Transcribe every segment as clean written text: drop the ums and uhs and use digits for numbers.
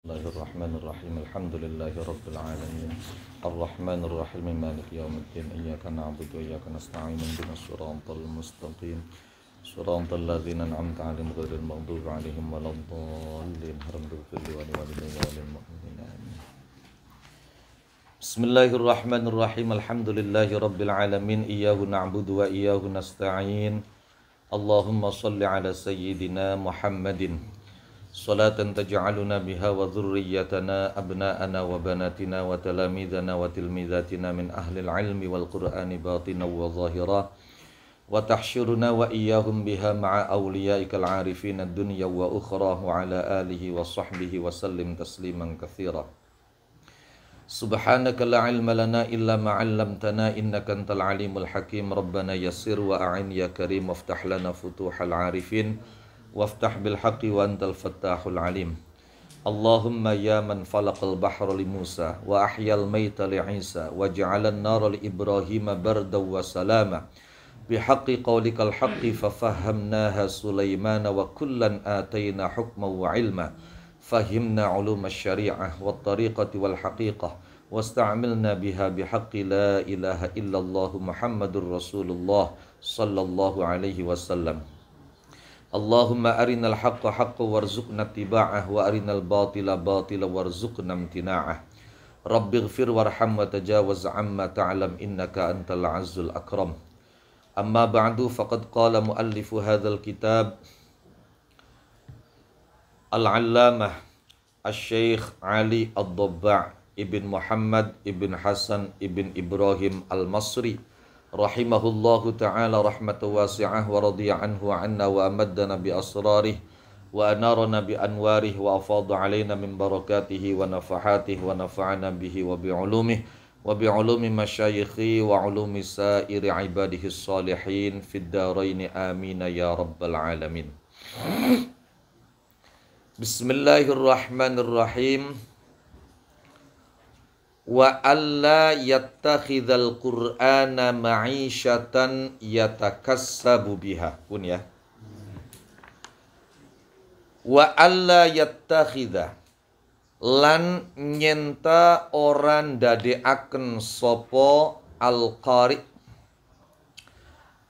Bismillahirrahmanirrahim. Alhamdulillahirabbil alamin. Arrahmanirrahim. Maliki yaumiddin. Iyyaka na'budu wa iyyaka nasta'in. Ihdinas siratal mustaqim. Siratal ladzina an'amta 'alaihim ghairil maghdubi 'alaihim waladdallin. Rabbighfirli wa li walidayya wa lil mu'minin. Amin. Bismillahirrahmanirrahim. Alhamdulillahirabbil alamin. Iyyahu na'budu wa iyyahu nasta'in. Allahumma shalli 'ala sayyidina Muhammadin salatan taj'aluna biha wa dhurriyyatana abna'ana wa banatina wa talamidana wa tilmidatina min ahlil ilmi wal qur'ani batina wa zahira wa tahsyuruna wa iyyahum biha ma'a awliyaikal arifin ad-dunya wa ukhra wa ala alihi wa sahbihi wa sallim tasliman katsira. Subhanaka la ilma lana illa ma 'allamtana innaka antal alimul hakim. Rabbana yassir wa a'in ya karim waftah lana futuhal arifin waftah bil haqqi wa antal fattahul alim. Allahumma ya man falaqal bahra li Musa wa ahyal mayta li Isa wa ja'alan nara li Ibrahim barda wa salama bihaqqi qawlikal haqqi fafahamnaha Sulaiman wa kullan atayna hukman wa ilma fahimna ulum asy-syari'ah wat tariqati wal haqiqah wasta'amilna biha bihaqqi la ilaha illallah Muhammadur Rasulullah sallallahu alaihi wasallam. Allahumma arinal haqqa haqqa warzuqna tiba'ah wa arinal batila batila warzuqna imtina'ah. Rabbighfir warham wa tajawaz amma ta'lam innaka antal azzul akram. Amma ba'du faqad qala muallifu hadzal kitab al-allamah asy-syaikh Ali ad-Dabba' ibn Muhammad ibn Hasan ibn Ibrahim al-Masri rahimahullahu ta'ala rahmatan wasi'ah wa radiya anhu wa anna wa amaddana bi asrarih wa anarana bi anwarih wa afadha alaina min barakatihi wa nafahatih wa nafa'ana bihi wa bi ulumi masyayikhi wa ulumi sairi ibadihi salihin fid darain amin ya rabbal alamin. Bismillahirrahmanirrahim. Wa alla yattakhidhal qur'ana ma'isyatan yatakassabu biha. Pun ya. Wa alla yattakhidha lan nyenta orang dadeaken sopo al-qari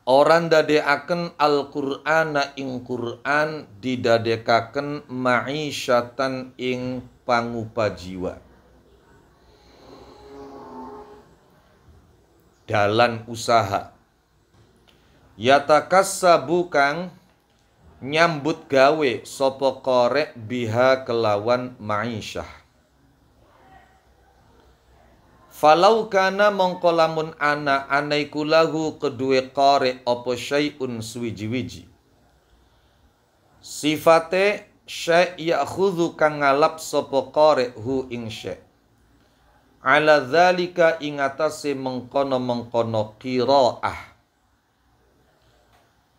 orang dadeaken al-qur'ana ing Qur'an didadekaken ma'isyatan ing pangupa jiwa. Dalan usaha yatakassabu kang nyambut gawe sapa qari biha kelawan ma'isyah. Falau kana mongko lamun ana anaiku lahu kedue qari apa syai'un suwiji-wiji sifate syai' ya'khudhu kang ngalap sapa qari hu ing syai' ala dzalika ing atase mengkono-mengkono qiraah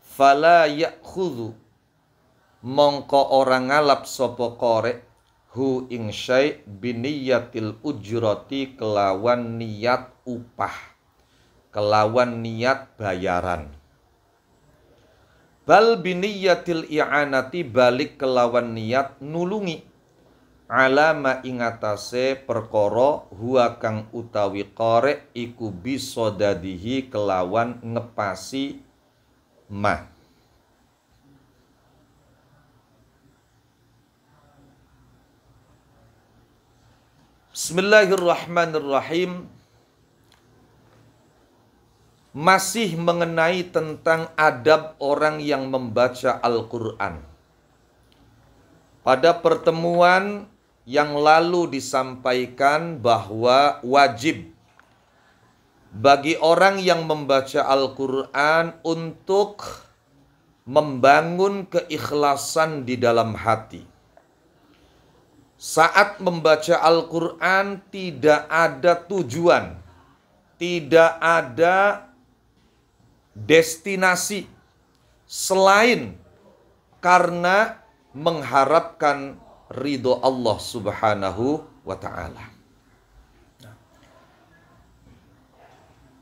fala ya'khudhu mongko orang ngalap sapa qari hu ing syai' biniyatil ujrati kelawan niat upah kelawan niat bayaran bal biniyatil i'anati balik kelawan niat nulungi alama ingatase perkara huwa kang utawi qari iku bisa dadihi kelawan ngepasi ma. Bismillahirrahmanirrahim. Masih mengenai tentang adab orang yang membaca Al-Qur'an. Pada pertemuan yang lalu disampaikan bahwa wajib bagi orang yang membaca Al-Qur'an untuk membangun keikhlasan di dalam hati. Saat membaca Al-Qur'an tidak ada tujuan, tidak ada destinasi selain karena mengharapkan ridho Allah subhanahu wa ta'ala.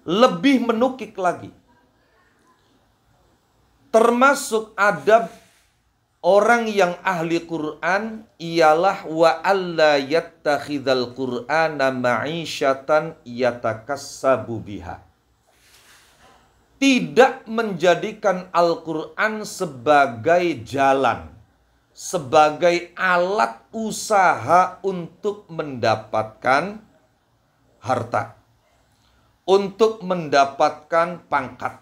Lebih menukik lagi, termasuk adab orang yang ahli Quran ialah wa alla yattakhidhal Qur'ana ma'isyatan yatakassabu biha. Tidak menjadikan Al-Quran sebagai jalan, sebagai alat usaha untuk mendapatkan harta, untuk mendapatkan pangkat,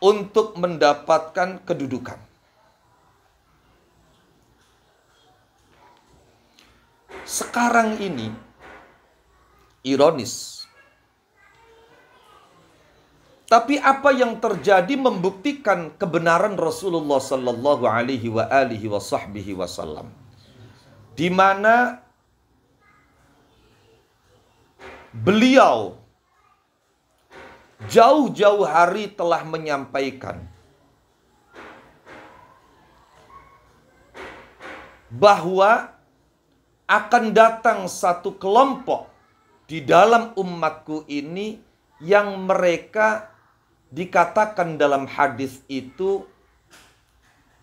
untuk mendapatkan kedudukan. Sekarang ini ironis. Tapi apa yang terjadi membuktikan kebenaran Rasulullah sallallahu alaihi wa alihi wasallam. Di mana beliau jauh-jauh hari telah menyampaikan bahwa akan datang satu kelompok di dalam umatku ini yang mereka dikatakan dalam hadis itu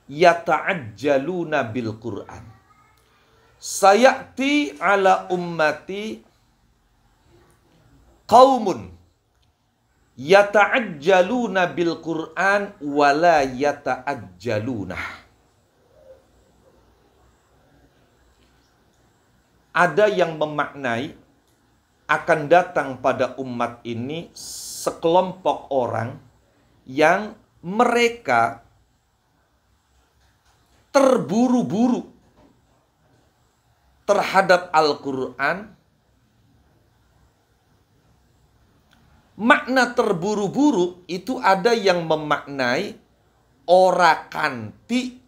yata'ajjaluna bil Qur'an. Sayati ala ummati qaumun yata'ajjaluna bil Qur'an wa la yata'ajjaluna. Ada yang memaknai akan datang pada umat ini sekelompok orang yang mereka terburu-buru terhadap Al-Quran. Makna terburu-buru itu ada yang memaknai ora kanti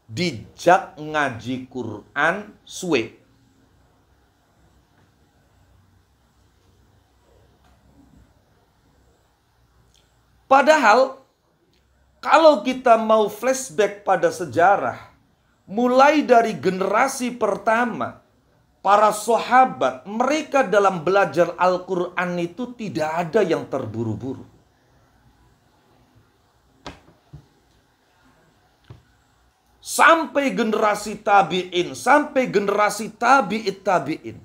dijak ngaji Quran suwe. Padahal kalau kita mau flashback pada sejarah, mulai dari generasi pertama, para sahabat, mereka dalam belajar Al-Quran itu tidak ada yang terburu-buru. Sampai generasi tabi'in, sampai generasi tabi'it tabi'in.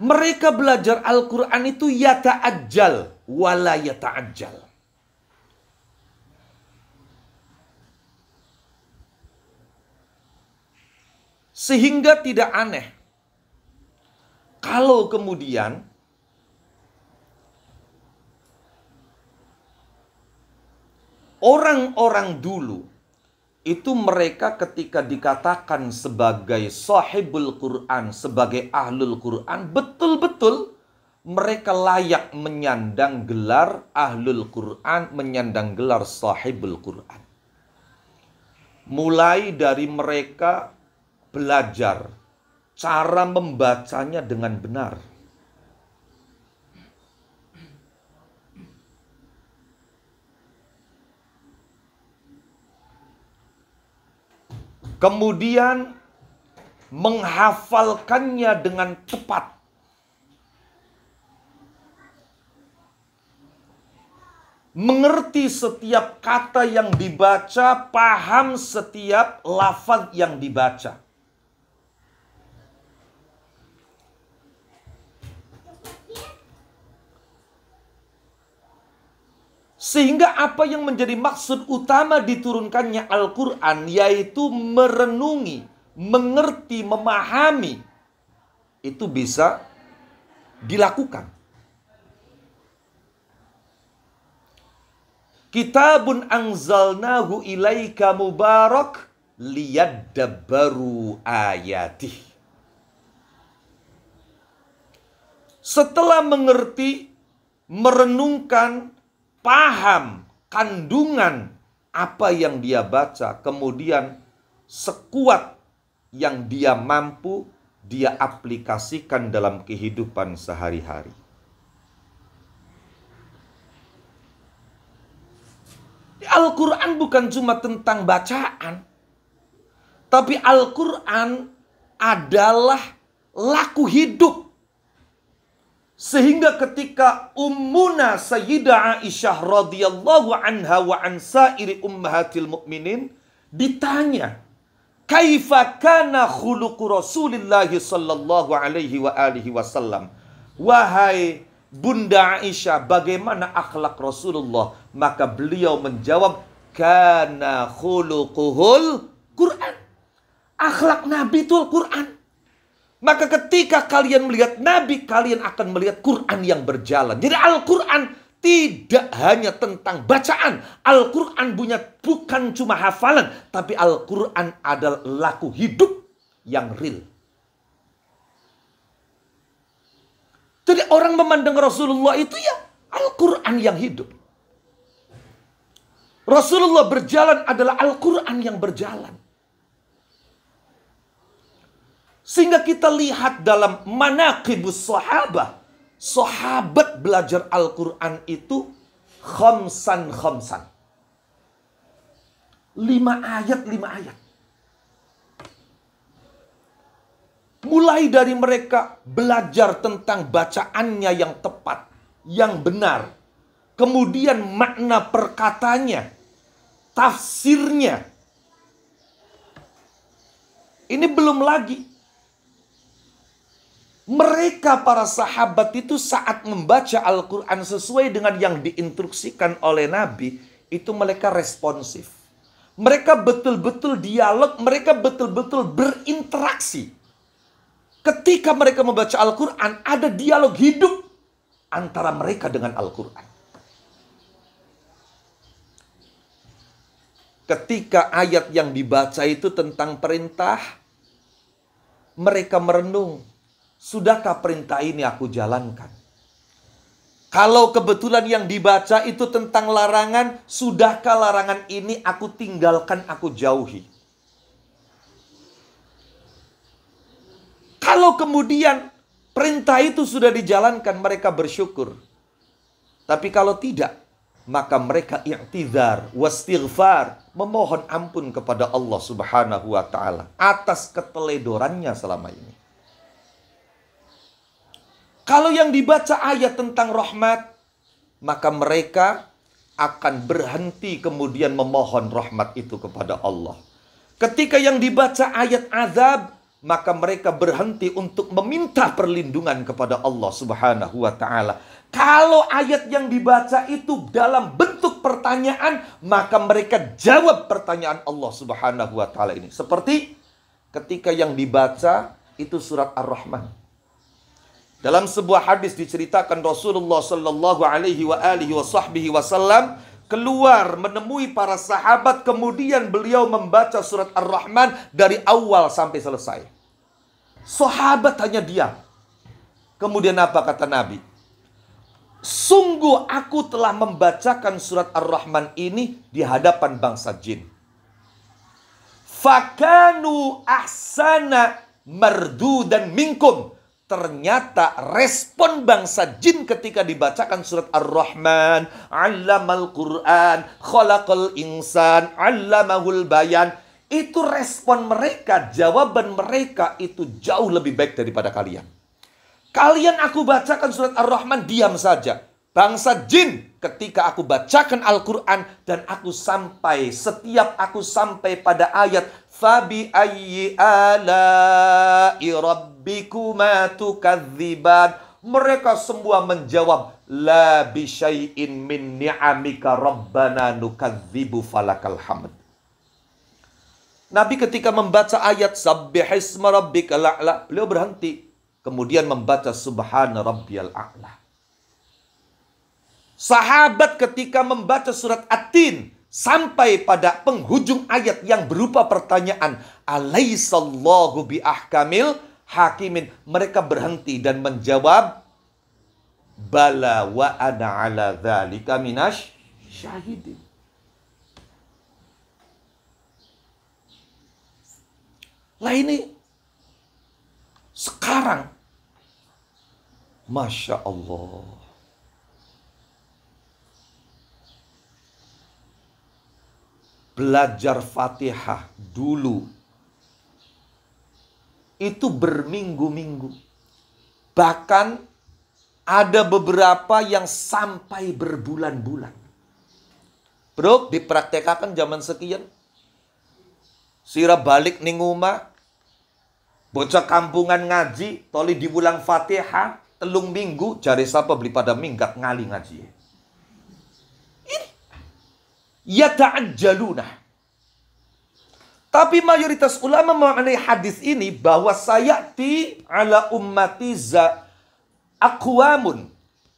Mereka belajar Al-Quran itu yata'ajjal wala yata'ajjal. Sehingga tidak aneh kalau kemudian orang-orang dulu itu mereka ketika dikatakan sebagai sahibul Quran, sebagai ahlul Quran, betul-betul mereka layak menyandang gelar ahlul Quran, menyandang gelar sahibul Quran. Mulai dari mereka belajar cara membacanya dengan benar. Kemudian menghafalkannya dengan tepat. Mengerti setiap kata yang dibaca, paham setiap lafaz yang dibaca. Sehingga apa yang menjadi maksud utama diturunkannya Al-Quran, yaitu merenungi, mengerti, memahami, itu bisa dilakukan. Kitabun anzalnahu ilaika mubarak liyadabbaru ayatih. Setelah mengerti, merenungkan, paham kandungan apa yang dia baca, kemudian sekuat yang dia mampu, dia aplikasikan dalam kehidupan sehari-hari. Al-Quran bukan cuma tentang bacaan, tapi Al-Quran adalah laku hidup. Sehingga ketika Ummuna Sayyidah Aisyah radhiyallahu anha wa an sairi ummahatil mukminin ditanya, kaifa kana khuluqu Rasulillah sallallahu alaihi wa alihi wasallam. Wahai Bunda Aisyah, bagaimana akhlak Rasulullah? Maka beliau menjawab, kana khuluquhul Quran. Akhlak Nabi itu Al-Quran. Maka ketika kalian melihat Nabi, kalian akan melihat Quran yang berjalan. Jadi Al-Quran tidak hanya tentang bacaan. Al-Quran bukan cuma hafalan, tapi Al-Quran adalah laku hidup yang real. Jadi orang memandang Rasulullah itu ya Al-Quran yang hidup. Rasulullah berjalan adalah Al-Quran yang berjalan. Sehingga kita lihat dalam manaqibus sahabah. Sahabat belajar Al-Quran itu khamsan. 5 ayat. Mulai dari mereka belajar tentang bacaannya yang tepat, yang benar. Kemudian makna perkatanya, tafsirnya. Ini belum lagi. Mereka para sahabat itu saat membaca Al-Quran sesuai dengan yang diinstruksikan oleh Nabi, itu mereka responsif. Mereka betul-betul dialog, mereka betul-betul berinteraksi. Ketika mereka membaca Al-Quran, ada dialog hidup antara mereka dengan Al-Quran. Ketika ayat yang dibaca itu tentang perintah, mereka merenung. Sudahkah perintah ini aku jalankan? Kalau kebetulan yang dibaca itu tentang larangan, sudahkah larangan ini aku tinggalkan, aku jauhi? Kalau kemudian perintah itu sudah dijalankan, mereka bersyukur. Tapi kalau tidak, maka mereka i'tizar, wastighfar, memohon ampun kepada Allah Subhanahu wa taala atas keteledorannya selama ini. Kalau yang dibaca ayat tentang rahmat, maka mereka akan berhenti kemudian memohon rahmat itu kepada Allah. Ketika yang dibaca ayat azab, maka mereka berhenti untuk meminta perlindungan kepada Allah Subhanahu wa taala. Kalau ayat yang dibaca itu dalam bentuk pertanyaan, maka mereka jawab pertanyaan Allah Subhanahu wa taala ini. Seperti ketika yang dibaca itu surat Ar-Rahman. Dalam sebuah hadis diceritakan Rasulullah sallallahu alaihi wasallam keluar menemui para sahabat, kemudian beliau membaca surat Ar-Rahman dari awal sampai selesai. Sahabat hanya diam. Kemudian apa kata Nabi? Sungguh aku telah membacakan surat Ar-Rahman ini di hadapan bangsa jin. Fakanu ahsana mardudan minkum. Ternyata respon bangsa jin ketika dibacakan surat Ar-Rahman, 'allamal Qur'an, khalaqal insan, 'allamahul bayan. Itu respon mereka, jawaban mereka itu jauh lebih baik daripada kalian. Kalian aku bacakan surat Ar-Rahman, diam saja. Bangsa jin ketika aku bacakan Al-Quran dan setiap aku sampai pada ayat fabi ayyi ala'i rabbikuma tukadziban, mereka semua menjawab la bi syai'in min ni'amika rabbana nukadzibu falakal hamd. Nabi ketika membaca ayat sabbihisma rabbikal a'la, beliau berhenti, kemudian membaca subhana rabbiyal a'la. Sahabat ketika membaca surat At-Tin sampai pada penghujung ayat yang berupa pertanyaan, alaihissallahu biahkamil hakimin, mereka berhenti dan menjawab, bala wa ana ala dzalika minasy syahidin. Lah ini sekarang, Masya Allah, belajar Fatihah dulu itu berminggu-minggu. Bahkan ada beberapa yang sampai berbulan-bulan. Bro, dipraktekkan zaman sekian. Sira balik ning omah, bocah kampungan ngaji, toli diulang Fatihah, telung minggu, jari sapa beli pada minggat ngali ngaji. Ini yata'ajjaluna. Tapi mayoritas ulama mengenai hadis ini bahwa sayati ala ummati aqwamun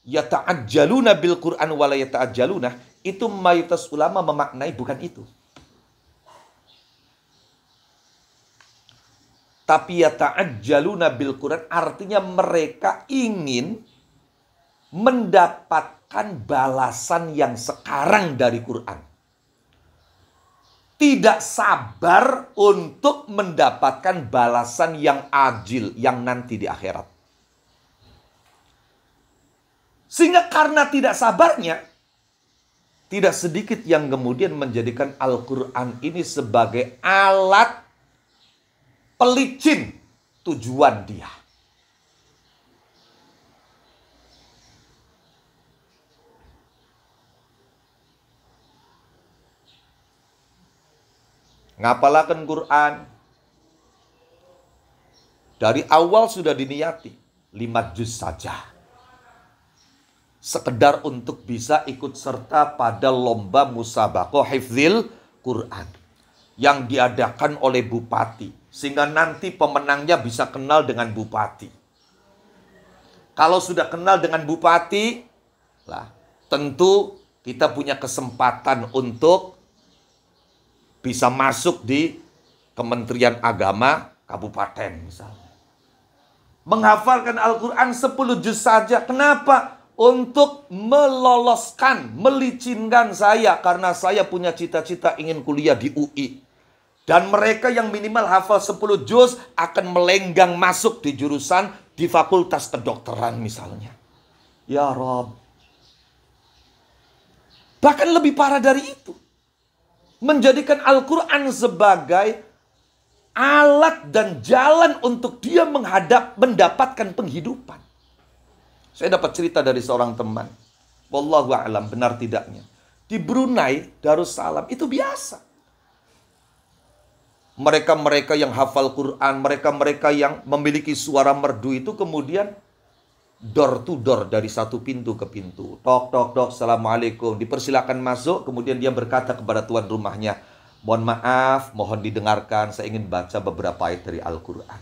yata'ajjaluna bil Qur'an wa la yata'ajjaluna, itu mayoritas ulama memaknai bukan itu. Tapi yata'ajjaluna bil Qur'an artinya mereka ingin mendapatkan balasan yang sekarang dari Qur'an. Tidak sabar untuk mendapatkan balasan yang ajil, yang nanti di akhirat. Sehingga karena tidak sabarnya, tidak sedikit yang kemudian menjadikan Al-Quran ini sebagai alat pelicin tujuan dia. Ngapalakan Quran. Dari awal sudah diniati 5 juz saja. Sekedar untuk bisa ikut serta pada lomba musabaqah hifdzil Quran yang diadakan oleh bupati, sehingga nanti pemenangnya bisa kenal dengan bupati. Kalau sudah kenal dengan bupati, lah tentu kita punya kesempatan untuk bisa masuk di Kementerian Agama Kabupaten misalnya. Menghafalkan Al-Quran 10 juz saja. Kenapa? Untuk meloloskan, melicinkan saya. Karena saya punya cita-cita ingin kuliah di UI. Dan mereka yang minimal hafal 10 juz akan melenggang masuk di jurusan di fakultas kedokteran misalnya. Ya Rob. Bahkan lebih parah dari itu. Menjadikan Al-Quran sebagai alat dan jalan untuk dia mendapatkan penghidupan. Saya dapat cerita dari seorang teman. Wallahu a'lam benar tidaknya. Di Brunei, Darussalam itu biasa. Mereka-mereka yang hafal Quran, mereka-mereka yang memiliki suara merdu itu kemudian door to door, dari satu pintu ke pintu. Tok, tok, tok, assalamualaikum. Dipersilakan masuk, kemudian dia berkata kepada tuan rumahnya, mohon maaf, mohon didengarkan, saya ingin baca beberapa ayat dari Al-Quran.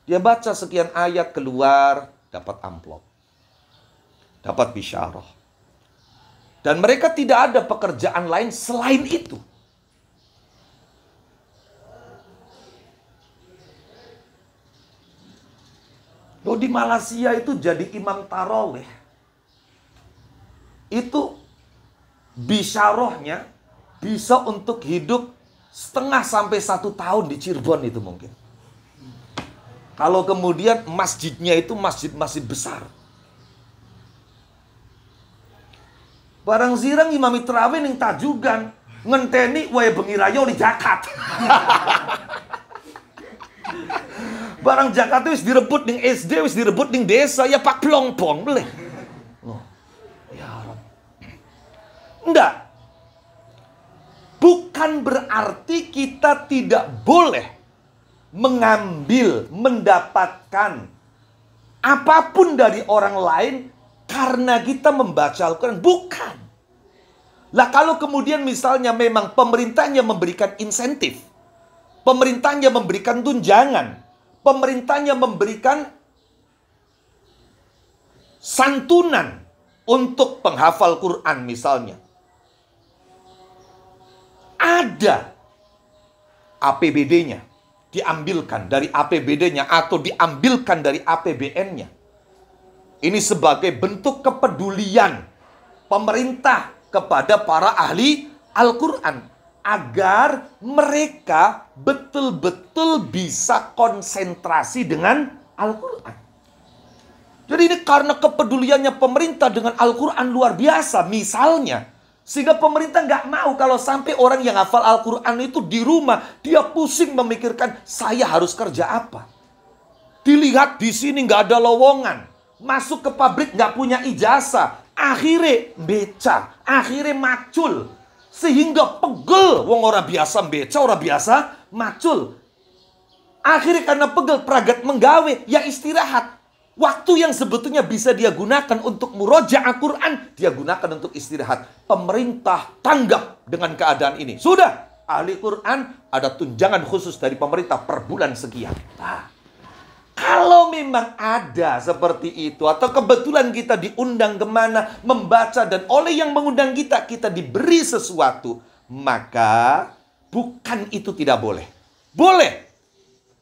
Dia baca sekian ayat, keluar, dapat amplop. Dapat bisyarah. Dan mereka tidak ada pekerjaan lain selain itu. Loh, di Malaysia itu jadi imam tarawih. Itu bisyarahnya bisa untuk hidup setengah sampai 1 tahun di Cirebon itu mungkin. Kalau kemudian masjidnya itu masjid-masjid besar. Barang zirang imami terawih ning Tajugan, ngenteni wae bengi raya di Jakat. Barang Jakarta wis direbut ning SD, wis direbut ning desa, ya pak plong-plong boleh. Oh, ya Rob. Enggak. Bukan berarti kita tidak boleh mengambil, mendapatkan apapun dari orang lain karena kita membaca Al-Quran. Bukan. Lah kalau kemudian misalnya memang pemerintahnya memberikan insentif, pemerintahnya memberikan tunjangan, pemerintahnya memberikan santunan untuk penghafal Quran misalnya. Ada APBD-nya, diambilkan dari APBD-nya atau diambilkan dari APBN-nya. Ini sebagai bentuk kepedulian pemerintah kepada para ahli Al-Quran. Agar mereka betul-betul bisa konsentrasi dengan Al-Quran. Jadi ini karena kepeduliannya pemerintah dengan Al-Quran luar biasa. Misalnya, sehingga pemerintah nggak mau kalau sampai orang yang hafal Al-Quran itu di rumah, dia pusing memikirkan saya harus kerja apa. Dilihat di sini nggak ada lowongan. Masuk ke pabrik nggak punya ijazah. Akhirnya beca, akhirnya macul. Sehingga pegel, wong ora biasa beca, ora biasa macul. Akhirnya karena pegel, pragat menggawe, ya istirahat. Waktu yang sebetulnya bisa dia gunakan untuk murojaah Quran, dia gunakan untuk istirahat. Pemerintah tanggap dengan keadaan ini. Sudah, ahli Quran ada tunjangan khusus dari pemerintah per bulan sekian. Nah, kalau memang ada seperti itu, atau kebetulan kita diundang kemana, membaca, dan oleh yang mengundang kita, kita diberi sesuatu, maka bukan itu tidak boleh. Boleh,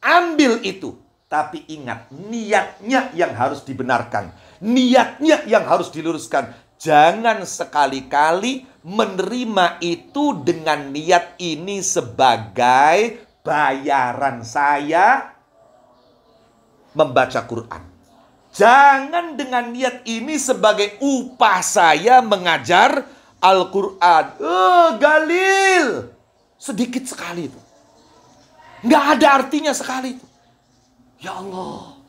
ambil itu. Tapi ingat, niatnya yang harus dibenarkan. Niatnya yang harus diluruskan. Jangan sekali-kali menerima itu dengan niat ini sebagai bayaran saya membaca Quran. Jangan dengan niat ini sebagai upah saya mengajar Al-Quran. Galil. Sedikit sekali itu. Nggak ada artinya sekali itu. Ya Allah,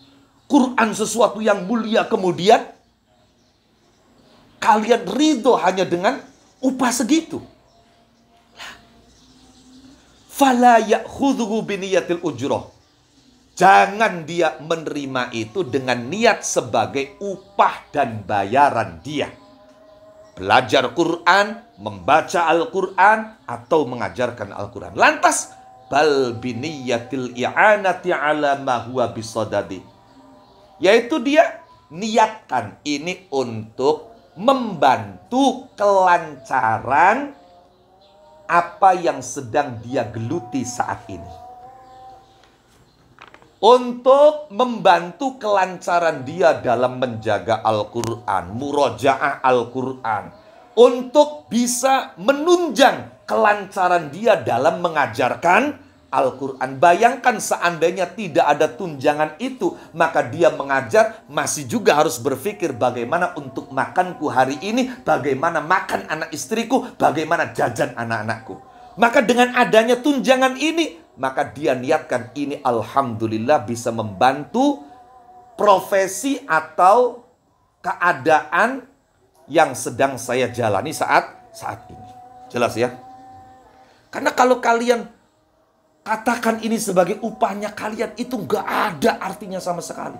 Quran sesuatu yang mulia, kemudian kalian ridho hanya dengan upah segitu. Fala ya'khudhuhu biniyatil ujroh. Jangan dia menerima itu dengan niat sebagai upah dan bayaran dia. Belajar Quran, membaca Al-Quran, atau mengajarkan Al-Quran. Lantas, bal biniyatil i'anati ala ma huwa bisadadi. Yaitu dia niatkan ini untuk membantu kelancaran apa yang sedang dia geluti saat ini. Untuk membantu kelancaran dia dalam menjaga Al-Quran, murojaah Al-Quran. Untuk bisa menunjang kelancaran dia dalam mengajarkan Al-Quran. Bayangkan seandainya tidak ada tunjangan itu, maka dia mengajar masih juga harus berpikir bagaimana untuk makanku hari ini, bagaimana makan anak istriku, bagaimana jajan anak-anakku. Maka dengan adanya tunjangan ini, maka dia niatkan ini alhamdulillah bisa membantu profesi atau keadaan yang sedang saya jalani saat ini. Jelas ya? Karena kalau kalian katakan ini sebagai upahnya kalian, itu nggak ada artinya sama sekali.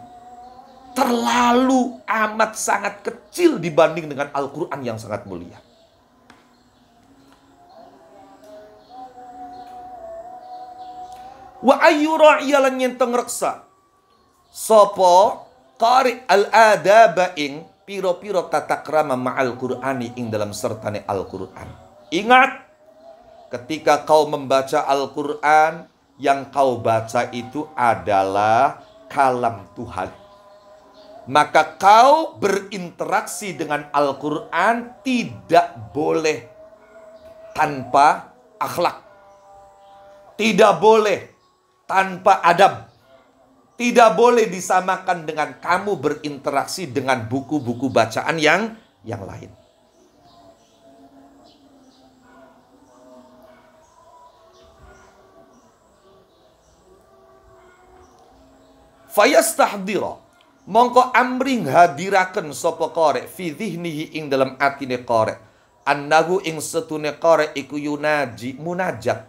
Terlalu amat sangat kecil dibanding dengan Al-Quran yang sangat mulia. Wa ayyura iyalan nyenteng reksa sopo qari al-adaba ing piro-piro tata krama ma'al Qur'ani ing dalam sertane Al-Quran. Ingat, ketika kau membaca Al-Quran, yang kau baca itu adalah kalam Tuhan. Maka kau berinteraksi dengan Al-Quran tidak boleh tanpa akhlak. Tidak boleh tanpa adab. Tidak boleh disamakan dengan kamu berinteraksi dengan buku-buku bacaan yang lain. Fayastahdira, mongko amring hadiraken sapa qari fi dhihnihi ing dalam atine qari annahu ing setune qari iku yunaji munajat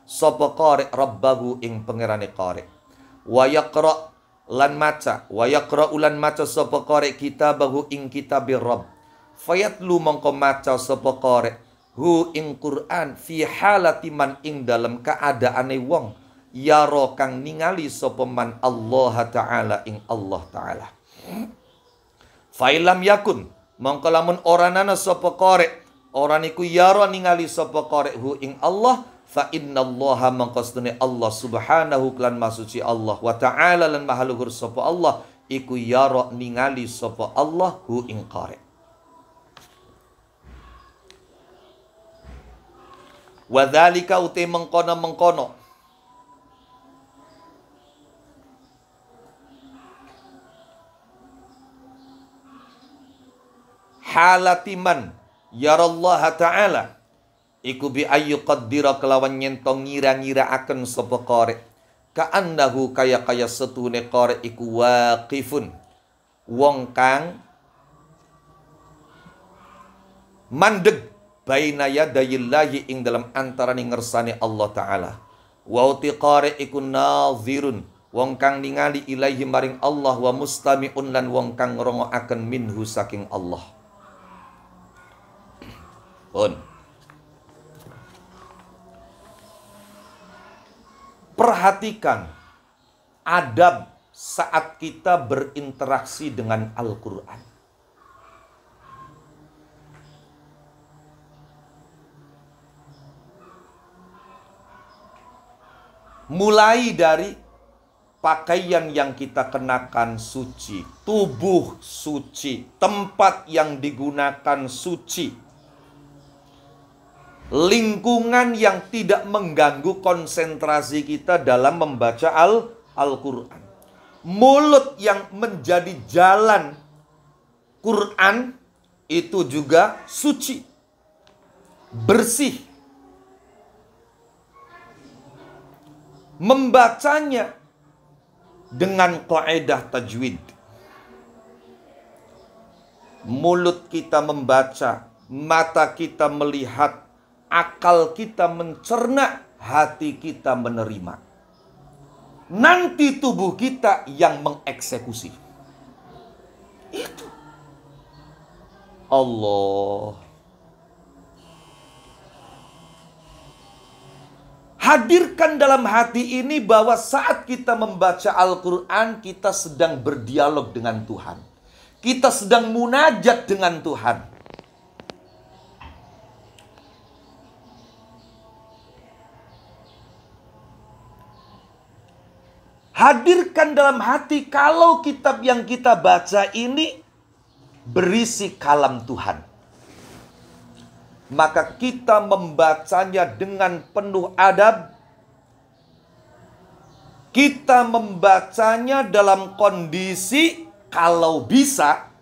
sapa qari rabbahu ing pangerane qari wa yaqra lan maca wa yaqra ulan maca sapa qari kitabahu ing kitabir rabb fayatlu mongko maca sapa qari hu ing Quran fi halati man ing dalam keadaane wong yaro kang ningali sapa man Allah Ta'ala ing Allah Ta'ala. Failam yakun mongko lamun ora nana sapa qari ora niku yaro ningali sapa qari hu ing Allah fa innallaha mongko stune Allah subhanahu lan masuci Allah wa ta'ala lan maha luhur sapa Allah iku yaro ningali sapa Allah hu ing qari. Wa dzalika uti mengkono halatiman yarallaha ta'ala iku bi ayyu qaddira kelawan nyentong ngira-ngira akan sapa qari ka'annahu kaya setune qari iku waqifun wong kang mandeg baina yadayillahi ing dalam antarane ngersane Allah taala. Wa utiqari ikun nazirun wong kang ningali ilaihi maring Allah, wa mustami'un lan wong kang ngrungokaken minhu saking Allah. Pun perhatikan adab saat kita berinteraksi dengan Al-Quran. Mulai dari pakaian yang kita kenakan suci, tubuh suci, tempat yang digunakan suci, lingkungan yang tidak mengganggu konsentrasi kita dalam membaca Al-Quran. Mulut yang menjadi jalan Quran itu juga suci, bersih. Membacanya dengan kaidah tajwid. Mulut kita membaca, mata kita melihat, akal kita mencerna, hati kita menerima. Nanti tubuh kita yang mengeksekusi. Itu Allah. Hadirkan dalam hati ini bahwa saat kita membaca Al-Quran, kita sedang berdialog dengan Tuhan. Kita sedang munajat dengan Tuhan. Hadirkan dalam hati kalau kitab yang kita baca ini berisi kalam Tuhan. Maka kita membacanya dengan penuh adab. Kita membacanya dalam kondisi, kalau bisa,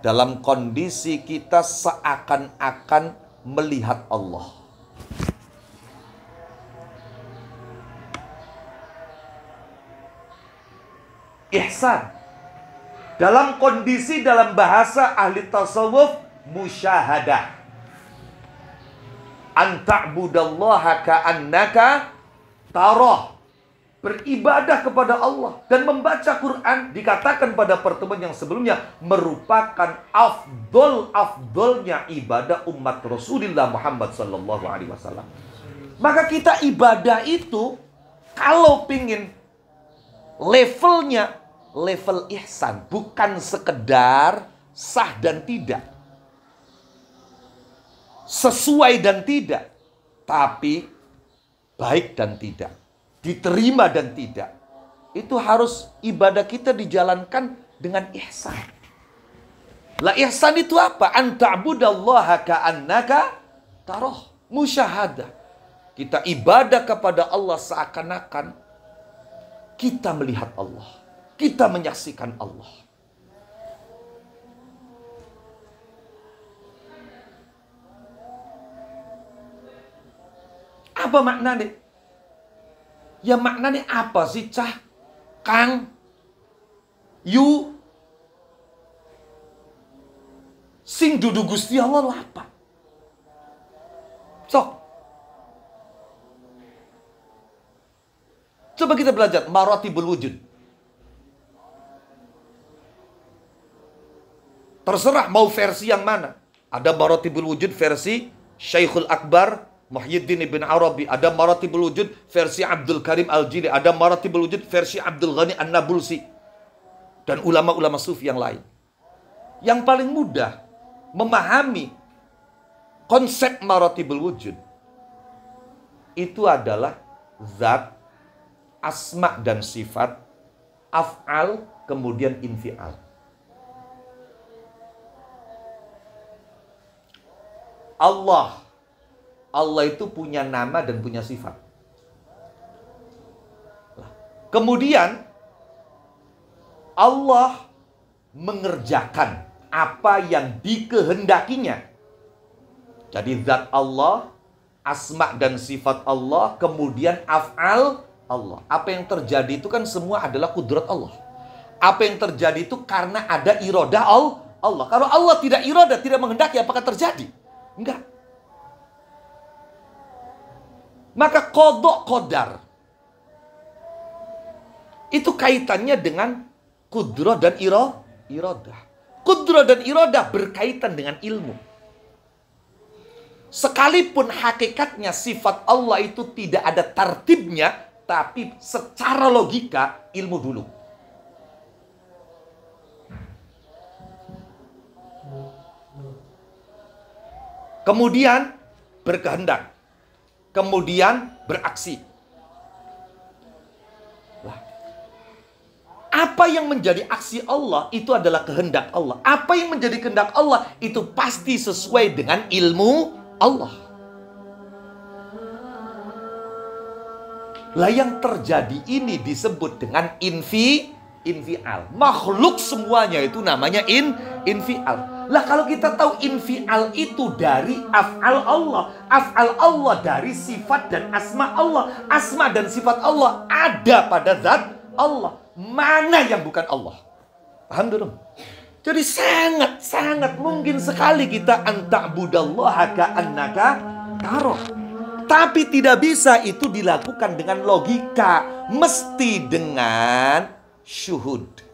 dalam kondisi kita seakan-akan melihat Allah. Ihsan. Dalam kondisi, dalam bahasa ahli tasawuf, musyahadah. Anta'budallaha ka'annaka tarah. Beribadah kepada Allah dan membaca Quran, dikatakan pada pertemuan yang sebelumnya, merupakan afdolnya ibadah umat Rasulullah Muhammad sallallahu alaihi wasallam. Maka kita ibadah itu kalau pingin levelnya level ihsan, bukan sekedar sah dan tidak, sesuai dan tidak, tapi baik dan tidak, diterima dan tidak. Itu harus ibadah kita dijalankan dengan ihsan. Lah ihsan itu apa? Anta'budallaha ka'annaka tarah, musyahadah. Kita ibadah kepada Allah seakan-akan kita melihat Allah, kita menyaksikan Allah. Apa maknanya? Ya maknanya apa sih cah? Kang? You? Sing dudu Gusti Allah lo apa? Sok. Coba kita belajar maratibul wujud. Terserah mau versi yang mana. Ada maratibul wujud versi Syekhul Akbar Muhyiddin Ibn Arabi, ada maratibul wujud versi Abdul Karim Al-Jili, ada maratibul wujud versi Abdul Ghani An-Nabulsi, dan ulama-ulama sufi yang lain. Yang paling mudah memahami konsep maratibul wujud itu adalah zat, asma dan sifat, af'al, kemudian infial. Allah itu punya nama dan punya sifat. Kemudian Allah mengerjakan apa yang dikehendakinya. Jadi zat Allah, asma dan sifat Allah, kemudian af'al Allah. Apa yang terjadi itu kan semua adalah kudrat Allah. Apa yang terjadi itu karena ada iradah Allah. Kalau Allah tidak iradah, tidak menghendaki, apakah terjadi? Enggak. Maka qadha qadar itu kaitannya dengan qudrah dan iradah. Qudrah dan iradah berkaitan dengan ilmu. Sekalipun hakikatnya sifat Allah itu tidak ada tartibnya, tapi secara logika ilmu dulu. Kemudian berkehendak. Kemudian beraksi. Apa yang menjadi aksi Allah itu adalah kehendak Allah. Apa yang menjadi kehendak Allah itu pasti sesuai dengan ilmu Allah. Lah yang terjadi ini disebut dengan infial. Makhluk semuanya itu namanya infial. Lah kalau kita tahu infial itu dari af'al Allah. Af'al Allah dari sifat dan asma Allah. Asma dan sifat Allah ada pada zat Allah. Mana yang bukan Allah? Paham dong? Jadi sangat mungkin sekali kita anta'budallaha ka'annaka taro. Tapi tidak bisa itu dilakukan dengan logika. Mesti dengan syuhud.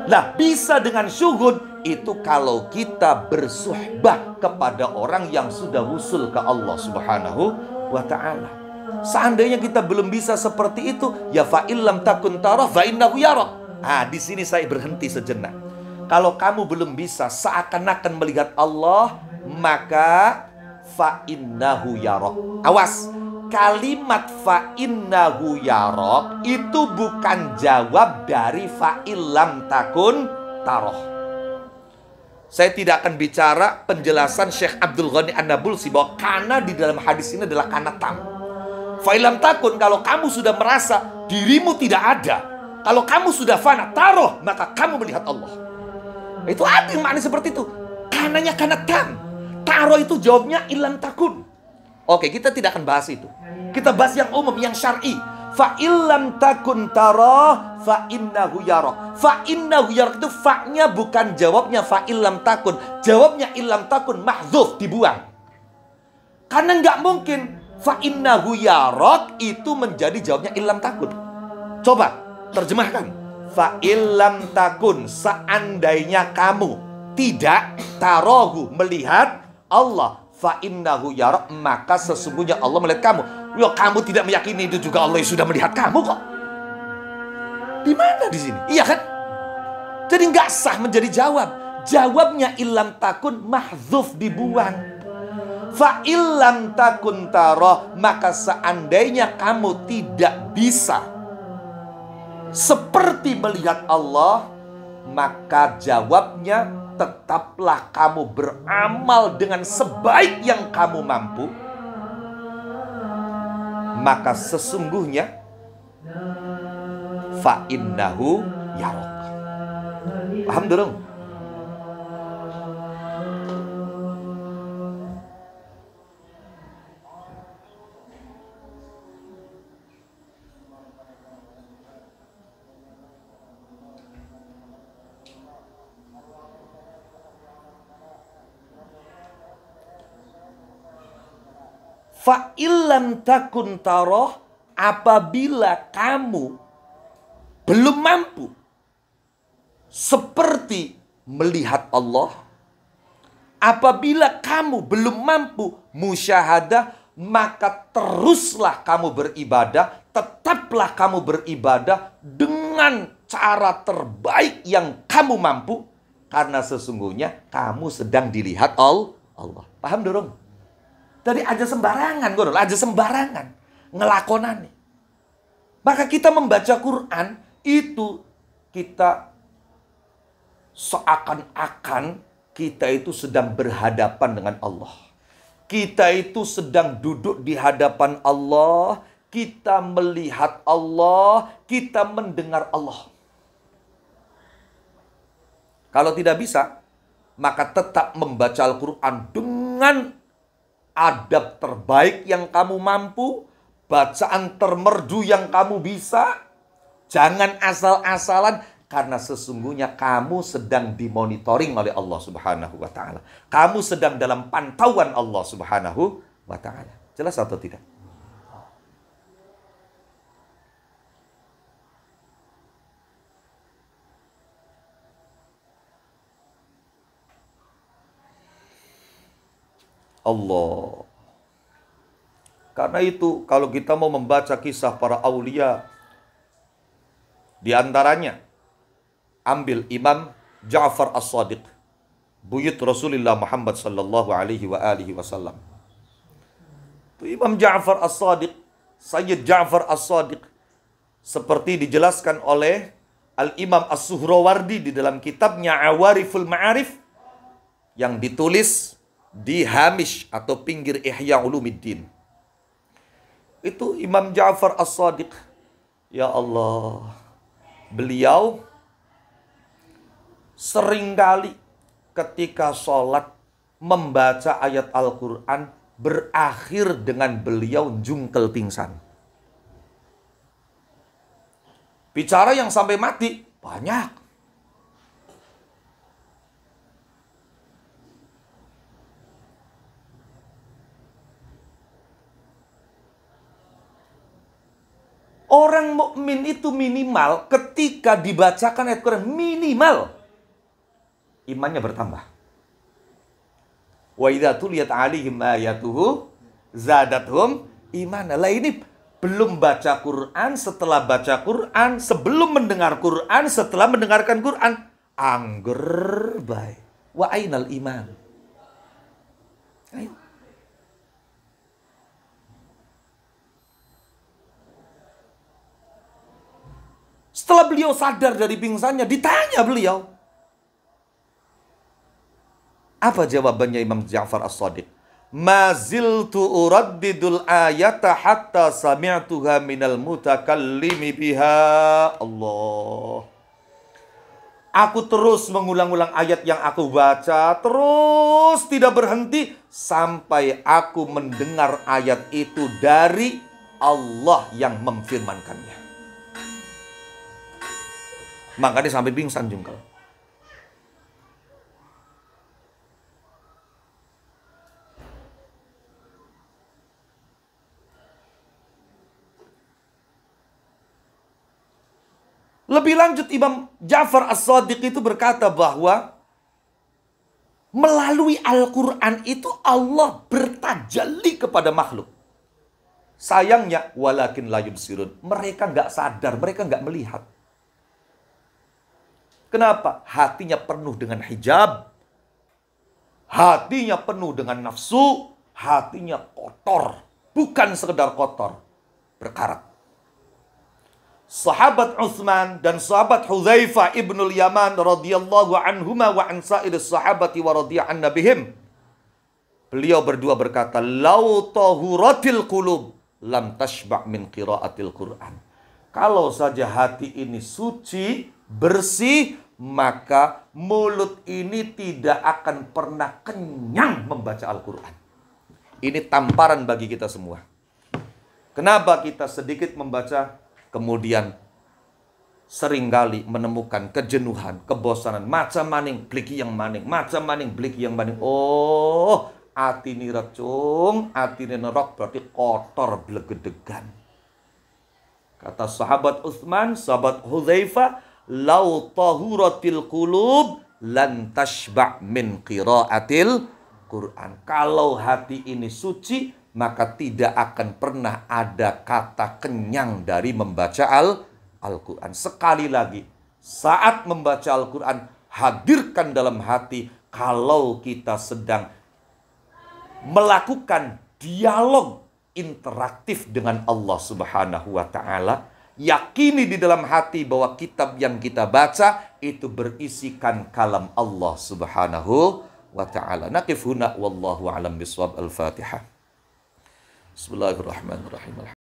Nah, bisa dengan syuhud itu kalau kita bersuhbah kepada orang yang sudah wusul ke Allah Subhanahu wa ta'ala. Seandainya kita belum bisa seperti itu, ya fa'illam takun tarah fa'innahu yarah. Di sini saya berhenti sejenak. Kalau kamu belum bisa seakan-akan melihat Allah, maka fa'innahu yarah. Awas, kalimat fa'innahu yarah itu bukan jawab dari fa'illam takun tarah. Saya tidak akan bicara penjelasan Syekh Abdul Ghani An-Nabulsi bahwa kana di dalam hadis ini adalah kana tam. Fa'ilam takun, kalau kamu sudah merasa dirimu tidak ada, kalau kamu sudah fana, taruh, maka kamu melihat Allah. Itu ada yang makna seperti itu. Kananya kana tam. Taruh itu jawabnya ilam takun. Oke, kita tidak akan bahas itu. Kita bahas yang umum, yang syar'i. Fa'ilam takun taruh, fa'innahu yarah. Fa'innahu yarah itu fa'nya bukan jawabnya fa'ilam takun. Jawabnya ilam takun, mahdzuf, dibuang. Karena nggak mungkin fa'innahu yarok itu menjadi jawabnya illam takun. Coba terjemahkan. Fa'illam takun, seandainya kamu tidak tarohu, melihat Allah, fa'innahu yarok, maka sesungguhnya Allah melihat kamu. Ya, kamu tidak meyakini itu juga Allah sudah melihat kamu kok. Di mana di sini? Iya kan? Jadi nggak sah menjadi jawab. Jawabnya illam takun, mahdzuf, dibuang. Fa'illam takun taroh, maka seandainya kamu tidak bisa seperti melihat Allah, maka jawabnya tetaplah kamu beramal dengan sebaik yang kamu mampu. Maka sesungguhnya fa'innahu yarok. Paham dong? Fa'illam takun taroh, apabila kamu belum mampu seperti melihat Allah, apabila kamu belum mampu musyahadah, maka teruslah kamu beribadah, tetaplah kamu beribadah dengan cara terbaik yang kamu mampu, karena sesungguhnya kamu sedang dilihat Allah. Paham dorong? Tadi aja sembarangan, aja sembarangan ngelakonan. Maka kita membaca Quran itu kita seakan-akan kita itu sedang berhadapan dengan Allah. Kita itu sedang duduk di hadapan Allah, kita melihat Allah, kita mendengar Allah. Kalau tidak bisa, maka tetap membaca Al-Quran dengan adab terbaik yang kamu mampu, bacaan termerdu yang kamu bisa. Jangan asal-asalan, Karena sesungguhnya kamu sedang dimonitoring oleh Allah Subhanahu wa taala. Kamu sedang dalam pantauan Allah Subhanahu wa taala. Jelas atau tidak? Allah. Karena itu kalau kita mau membaca kisah para aulia, di antaranya ambil Imam Ja'far As-Shadiq, buyut Rasulullah Muhammad sallallahu alaihi wasallam. Imam Ja'far As-Shadiq, Sayyid Ja'far As-Shadiq, seperti dijelaskan oleh Al-Imam As-Suhrawardi di dalam kitabnya Awariful Ma'arif yang ditulis di hamish atau pinggir Ihya Ulumuddin. Itu Imam Ja'far As-Shadiq, ya Allah, beliau seringkali ketika sholat membaca ayat Al-Quran berakhir dengan beliau jungkel pingsan. Bicara yang sampai mati banyak. Orang mukmin itu minimal ketika dibacakan ayat Quran minimal imannya bertambah. Wa idza tuliyat 'alaihim ayatuhu zadatuhum imana. Lah ini belum baca Quran, setelah baca Quran, sebelum mendengar Quran, setelah mendengarkan Quran, angger bae. Wa ainal iman. Ayo. Setelah beliau sadar dari pingsannya, ditanya beliau. Apa jawabannya Imam Ja'far As-Shadiq? Ma ziltu uraddidul ayata hatta sami'tuha minal mutakallimi biha. Allah. Aku terus mengulang-ulang ayat yang aku baca, terus tidak berhenti sampai aku mendengar ayat itu dari Allah yang memfirmankannya. Makanya sampai pingsan jungkel. Lebih lanjut Imam Ja'far As-Shadiq itu berkata bahwa melalui Al-Quran itu Allah bertajalli kepada makhluk. Sayangnya walakin la yubsirun. Mereka nggak sadar, mereka nggak melihat. Kenapa? Hatinya penuh dengan hijab. Hatinya penuh dengan nafsu. Hatinya kotor. Bukan sekedar kotor, berkarat. Sahabat Utsman dan sahabat Hudzaifah ibnul Yaman radhiyallahu anhuma wa an sa'iris sahabati wa radhiya'an nabihim. Beliau berdua berkata, "Lau tahuratil qulub lam tashba' min qiraatil Qur'an." Kalau saja hati ini suci, bersih, maka mulut ini tidak akan pernah kenyang membaca Al-Quran. Ini tamparan bagi kita semua. Kenapa kita sedikit membaca, kemudian seringkali menemukan kejenuhan, kebosanan, macam maning, bliki yang maning, macam maning, bliki yang maning. Oh, ati ini recung, ati ini nerok, berarti kotor, belegedegan. Kata sahabat Utsman, sahabat Hudzaifah, "Lau tahuratil qulub lan tashba' min qiraatil Qur'an." Kalau hati ini suci, maka tidak akan pernah ada kata kenyang dari membaca Al-Quran. Sekali lagi, saat membaca Al-Quran, hadirkan dalam hati kalau kita sedang melakukan dialog interaktif dengan Allah Subhanahu wa ta'ala. Yakini di dalam hati bahwa kitab yang kita baca itu berisikan kalam Allah Subhanahu wa ta'ala. Naqif huna wallahu a'lam bishawab. Al-Fatihah. Bismillahirrahmanirrahim.